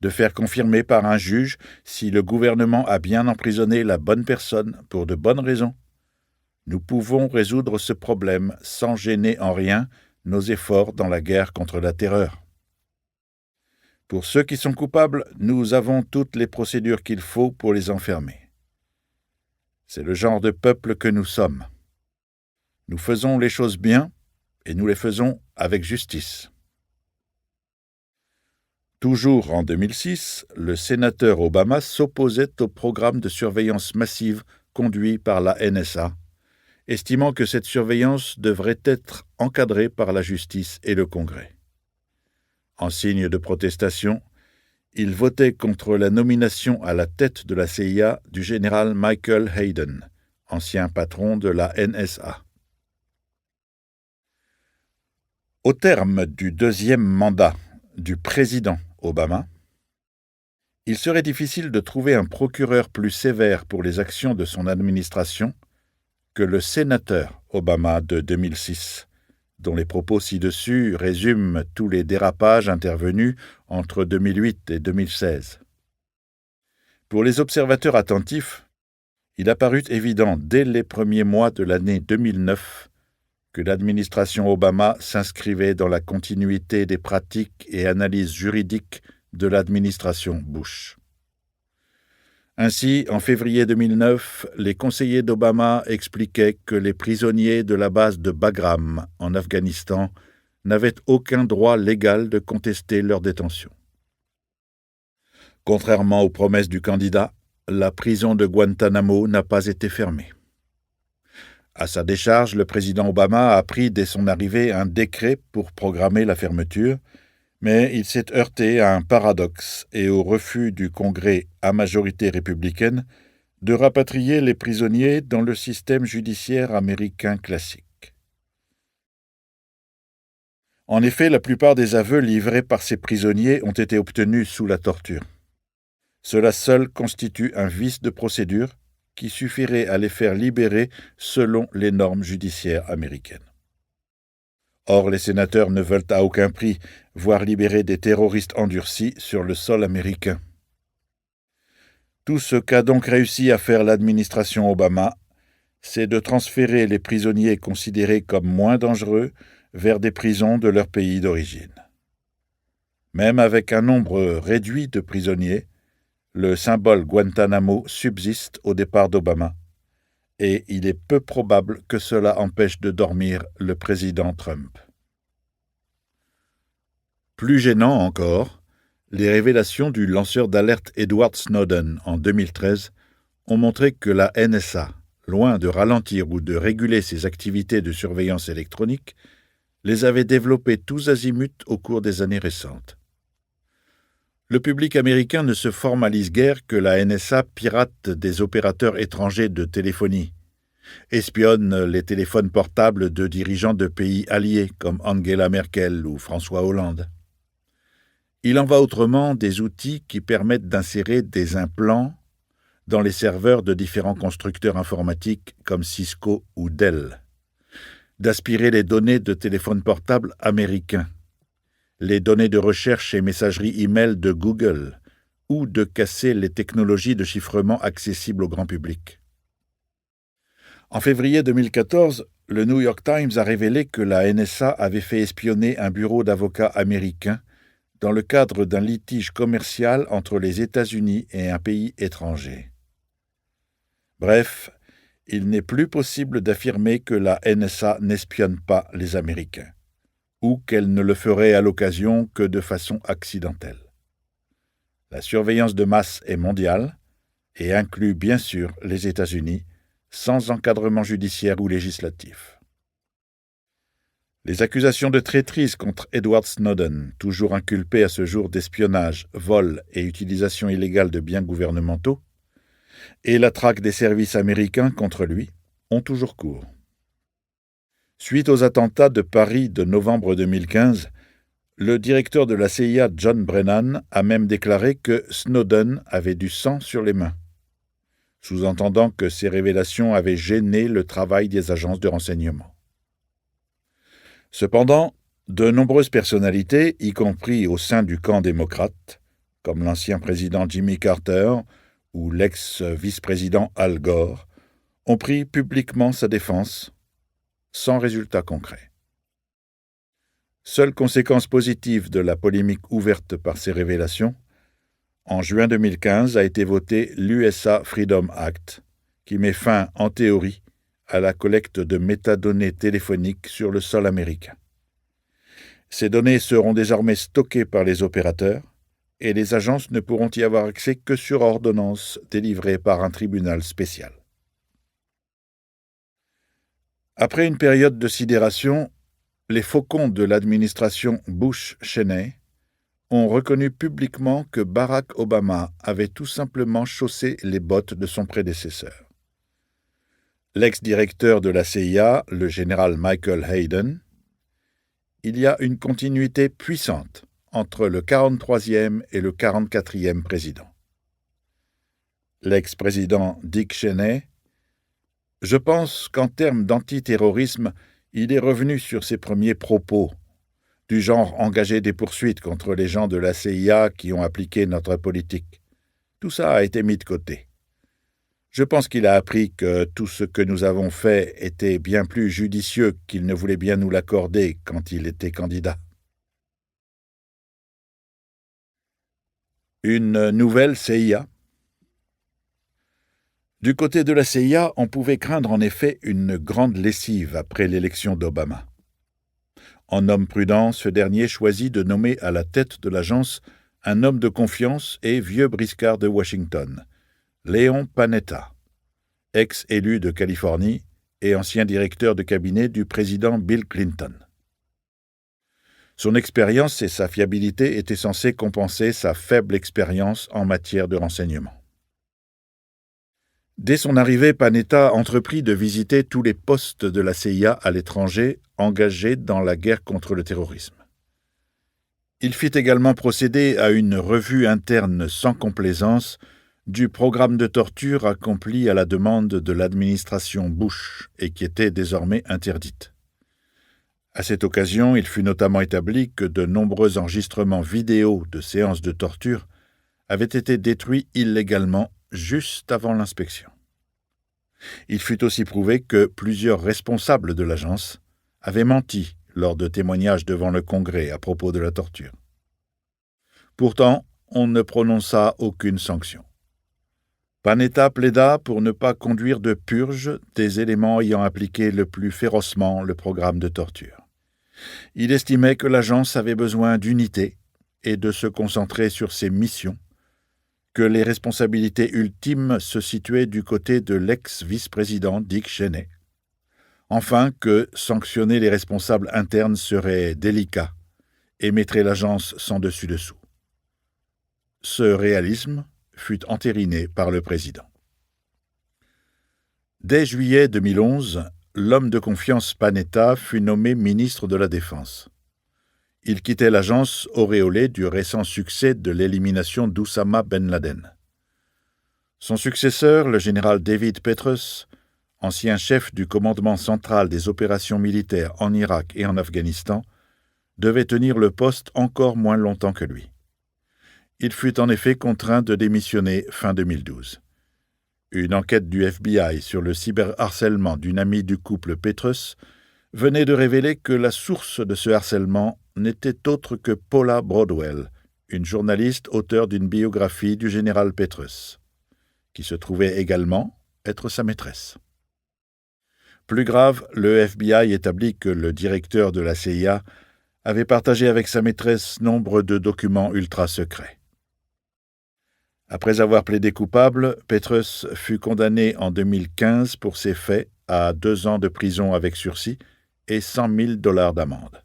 de faire confirmer par un juge si le gouvernement a bien emprisonné la bonne personne pour de bonnes raisons. Nous pouvons résoudre ce problème sans gêner en rien nos efforts dans la guerre contre la terreur. Pour ceux qui sont coupables, nous avons toutes les procédures qu'il faut pour les enfermer. C'est le genre de peuple que nous sommes. Nous faisons les choses bien et nous les faisons avec justice. Toujours en 2006, le sénateur Obama s'opposait au programme de surveillance massive conduit par la NSA, estimant que cette surveillance devrait être encadrée par la justice et le Congrès. En signe de protestation, il votait contre la nomination à la tête de la CIA du général Michael Hayden, ancien patron de la NSA. Au terme du deuxième mandat du président Obama, il serait difficile de trouver un procureur plus sévère pour les actions de son administration que le sénateur Obama de 2006, dont les propos ci-dessus résument tous les dérapages intervenus entre 2008 et 2016. Pour les observateurs attentifs, il apparut évident dès les premiers mois de l'année 2009 que l'administration Obama s'inscrivait dans la continuité des pratiques et analyses juridiques de l'administration Bush. Ainsi, en février 2009, les conseillers d'Obama expliquaient que les prisonniers de la base de Bagram, en Afghanistan, n'avaient aucun droit légal de contester leur détention. Contrairement aux promesses du candidat, la prison de Guantanamo n'a pas été fermée. À sa décharge, le président Obama a pris dès son arrivée un décret pour programmer la fermeture, mais il s'est heurté à un paradoxe et au refus du Congrès à majorité républicaine de rapatrier les prisonniers dans le système judiciaire américain classique. En effet, la plupart des aveux livrés par ces prisonniers ont été obtenus sous la torture. Cela seul constitue un vice de procédure qui suffirait à les faire libérer selon les normes judiciaires américaines. Or, les sénateurs ne veulent à aucun prix voir libérer des terroristes endurcis sur le sol américain. Tout ce qu'a donc réussi à faire l'administration Obama, c'est de transférer les prisonniers considérés comme moins dangereux vers des prisons de leur pays d'origine. Même avec un nombre réduit de prisonniers, le symbole Guantanamo subsiste au départ d'Obama, et il est peu probable que cela empêche de dormir le président Trump. Plus gênant encore, les révélations du lanceur d'alerte Edward Snowden en 2013 ont montré que la NSA, loin de ralentir ou de réguler ses activités de surveillance électronique, les avait développées tous azimuts au cours des années récentes. Le public américain ne se formalise guère que la NSA pirate des opérateurs étrangers de téléphonie, espionne les téléphones portables de dirigeants de pays alliés comme Angela Merkel ou François Hollande. Il en va autrement des outils qui permettent d'insérer des implants dans les serveurs de différents constructeurs informatiques comme Cisco ou Dell, d'aspirer les données de téléphones portables américains les données de recherche et messagerie email de Google ou de casser les technologies de chiffrement accessibles au grand public. En février 2014, le New York Times a révélé que la NSA avait fait espionner un bureau d'avocats américain dans le cadre d'un litige commercial entre les États-Unis et un pays étranger. Bref, il n'est plus possible d'affirmer que la NSA n'espionne pas les Américains, ou qu'elle ne le ferait à l'occasion que de façon accidentelle. La surveillance de masse est mondiale et inclut bien sûr les États-Unis, sans encadrement judiciaire ou législatif. Les accusations de traîtrise contre Edward Snowden, toujours inculpé à ce jour d'espionnage, vol et utilisation illégale de biens gouvernementaux, et la traque des services américains contre lui, ont toujours cours. Suite aux attentats de Paris de novembre 2015, le directeur de la CIA, John Brennan, a même déclaré que Snowden avait du sang sur les mains, sous-entendant que ces révélations avaient gêné le travail des agences de renseignement. Cependant, de nombreuses personnalités, y compris au sein du camp démocrate, comme l'ancien président Jimmy Carter ou l'ex-vice-président Al Gore, ont pris publiquement sa défense, sans résultat concret. Seule conséquence positive de la polémique ouverte par ces révélations, en juin 2015 a été voté l'USA Freedom Act, qui met fin, en théorie, à la collecte de métadonnées téléphoniques sur le sol américain. Ces données seront désormais stockées par les opérateurs et les agences ne pourront y avoir accès que sur ordonnance délivrée par un tribunal spécial. Après une période de sidération, les faucons de l'administration Bush-Cheney ont reconnu publiquement que Barack Obama avait tout simplement chaussé les bottes de son prédécesseur. L'ex-directeur de la CIA, le général Michael Hayden, il y a une continuité puissante entre le 43e et le 44e président. L'ex-président Dick Cheney, je pense qu'en termes d'antiterrorisme, il est revenu sur ses premiers propos, du genre engager des poursuites contre les gens de la CIA qui ont appliqué notre politique. Tout ça a été mis de côté. Je pense qu'il a appris que tout ce que nous avons fait était bien plus judicieux qu'il ne voulait bien nous l'accorder quand il était candidat. Une nouvelle CIA. Du côté de la CIA, on pouvait craindre en effet une grande lessive après l'élection d'Obama. En homme prudent, ce dernier choisit de nommer à la tête de l'agence un homme de confiance et vieux briscard de Washington, Leon Panetta, ex-élu de Californie et ancien directeur de cabinet du président Bill Clinton. Son expérience et sa fiabilité étaient censées compenser sa faible expérience en matière de renseignement. Dès son arrivée, Panetta entreprit de visiter tous les postes de la CIA à l'étranger engagés dans la guerre contre le terrorisme. Il fit également procéder à une revue interne sans complaisance du programme de torture accompli à la demande de l'administration Bush et qui était désormais interdite. À cette occasion, il fut notamment établi que de nombreux enregistrements vidéo de séances de torture avaient été détruits illégalement juste avant l'inspection. Il fut aussi prouvé que plusieurs responsables de l'agence avaient menti lors de témoignages devant le Congrès à propos de la torture. Pourtant, on ne prononça aucune sanction. Panetta plaida pour ne pas conduire de purge des éléments ayant appliqué le plus férocement le programme de torture. Il estimait que l'agence avait besoin d'unité et de se concentrer sur ses missions, que les responsabilités ultimes se situaient du côté de l'ex-vice-président Dick Cheney. Enfin, que sanctionner les responsables internes serait délicat et mettrait l'agence sans dessus-dessous. Ce réalisme fut entériné par le président. Dès juillet 2011, l'homme de confiance Panetta fut nommé ministre de la Défense. Il quittait l'agence auréolé du récent succès de l'élimination d'Oussama Ben Laden. Son successeur, le général David Petraeus, ancien chef du commandement central des opérations militaires en Irak et en Afghanistan, devait tenir le poste encore moins longtemps que lui. Il fut en effet contraint de démissionner fin 2012. Une enquête du FBI sur le cyberharcèlement d'une amie du couple Petrus venait de révéler que la source de ce harcèlement n'était autre que Paula Broadwell, une journaliste auteure d'une biographie du général Petrus, qui se trouvait également être sa maîtresse. Plus grave, le FBI établit que le directeur de la CIA avait partagé avec sa maîtresse nombre de documents ultra secrets. Après avoir plaidé coupable, Petrus fut condamné en 2015 pour ces faits à 2 ans de prison avec sursis et $100 000 d'amende.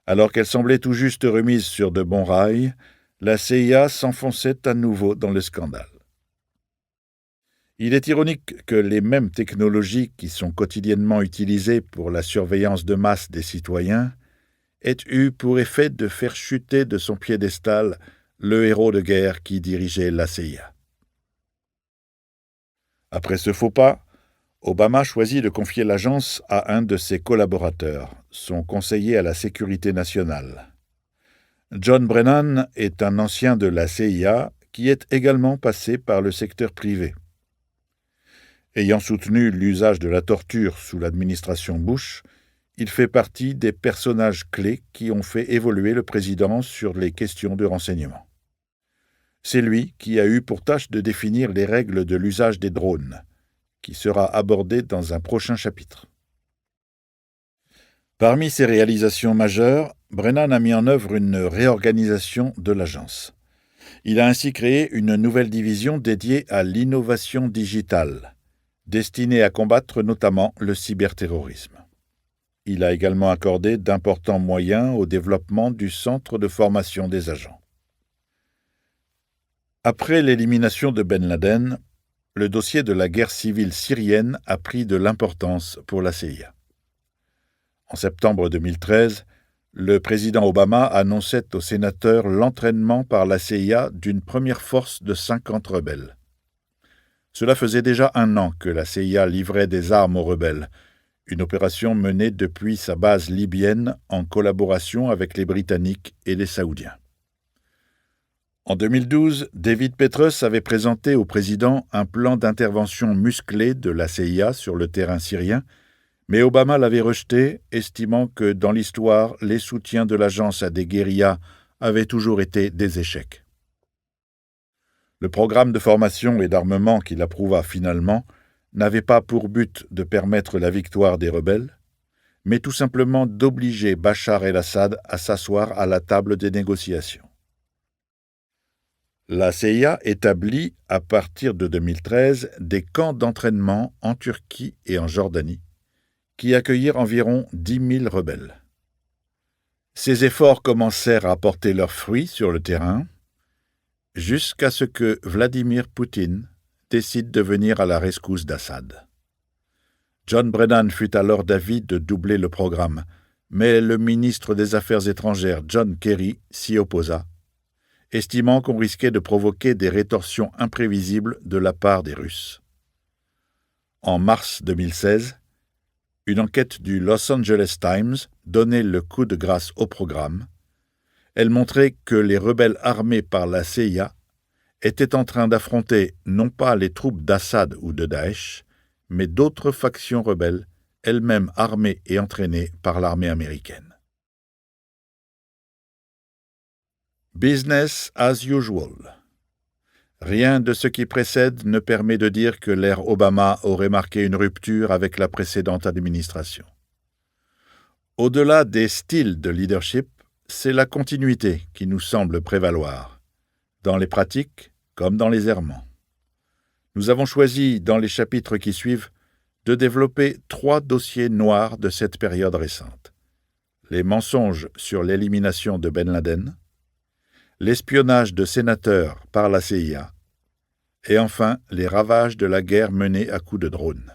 Alors qu'elle semblait tout juste remise sur de bons rails, la CIA s'enfonçait à nouveau dans le scandale. Il est ironique que les mêmes technologies qui sont quotidiennement utilisées pour la surveillance de masse des citoyens aient eu pour effet de faire chuter de son piédestal le héros de guerre qui dirigeait la CIA. Après ce faux pas, Obama choisit de confier l'agence à un de ses collaborateurs, son conseiller à la sécurité nationale. John Brennan est un ancien de la CIA qui est également passé par le secteur privé. Ayant soutenu l'usage de la torture sous l'administration Bush, il fait partie des personnages clés qui ont fait évoluer le président sur les questions de renseignement. C'est lui qui a eu pour tâche de définir les règles de l'usage des drones, qui sera abordé dans un prochain chapitre. Parmi ses réalisations majeures, Brennan a mis en œuvre une réorganisation de l'agence. Il a ainsi créé une nouvelle division dédiée à l'innovation digitale, destinée à combattre notamment le cyberterrorisme. Il a également accordé d'importants moyens au développement du centre de formation des agents. Après l'élimination de Ben Laden, le dossier de la guerre civile syrienne a pris de l'importance pour la CIA. En septembre 2013, le président Obama annonçait aux sénateurs l'entraînement par la CIA d'une première force de 50 rebelles. Cela faisait déjà 1 an que la CIA livrait des armes aux rebelles, une opération menée depuis sa base libyenne en collaboration avec les Britanniques et les Saoudiens. En 2012, David Petraeus avait présenté au président un plan d'intervention musclé de la CIA sur le terrain syrien, mais Obama l'avait rejeté, estimant que dans l'histoire, les soutiens de l'agence à des guérillas avaient toujours été des échecs. Le programme de formation et d'armement qu'il approuva finalement n'avait pas pour but de permettre la victoire des rebelles, mais tout simplement d'obliger Bachar el-Assad à s'asseoir à la table des négociations. La CIA établit, à partir de 2013, des camps d'entraînement en Turquie et en Jordanie, qui accueillirent environ 10 000 rebelles. Ces efforts commencèrent à porter leurs fruits sur le terrain, jusqu'à ce que Vladimir Poutine décide de venir à la rescousse d'Assad. John Brennan fut alors d'avis de doubler le programme, mais le ministre des Affaires étrangères John Kerry s'y opposa, estimant qu'on risquait de provoquer des rétorsions imprévisibles de la part des Russes. En mars 2016, une enquête du Los Angeles Times donnait le coup de grâce au programme. Elle montrait que les rebelles armés par la CIA étaient en train d'affronter non pas les troupes d'Assad ou de Daesh, mais d'autres factions rebelles, elles-mêmes armées et entraînées par l'armée américaine. Business as usual. Rien de ce qui précède ne permet de dire que l'ère Obama aurait marqué une rupture avec la précédente administration. Au-delà des styles de leadership, c'est la continuité qui nous semble prévaloir, dans les pratiques comme dans les errements. Nous avons choisi, dans les chapitres qui suivent, de développer 3 dossiers noirs de cette période récente. Les mensonges sur l'élimination de Ben Laden, l'espionnage de sénateurs par la CIA, et enfin les ravages de la guerre menée à coups de drone.